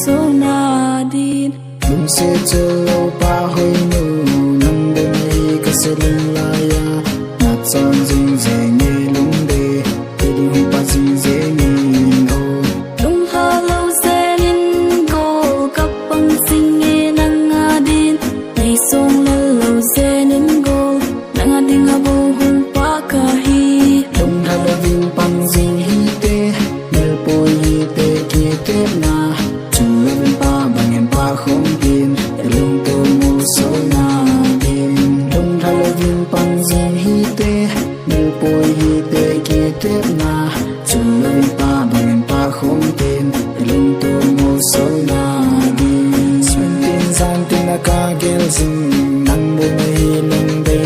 so na din lung se chelo pa hoi nu nang de mai ka se lung la ya na chon jing je nge lung de ti di hu pa jing je ni o lung ha lo zenin go kapang singe nang adin nei song lo lo zenin go nang ading abo hung pa ka hi lung ha lo vin pang jing hi te mel po hi te ki te na chung lo vin pa bang em pa khom tin lung to mo so na din lung ha lo vin pang jing hi te mel po hi te ki te na chung lo vin pa bang em pa khom tin lung to mo so na din sun tin san tin na ka gel jing nang bo mai lung de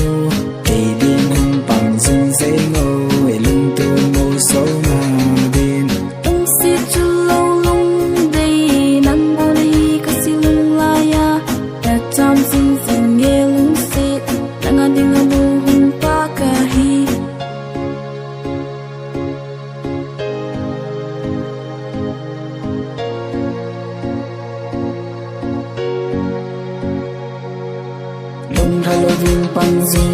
nu te din hum pang jing se ngo lung to mo so na din lung si chu lo lung dei nang bo nei ka si lung la ya na cham sing sing nge lung si nang ading abo hung pa ka hi lung ha lo vin pang jing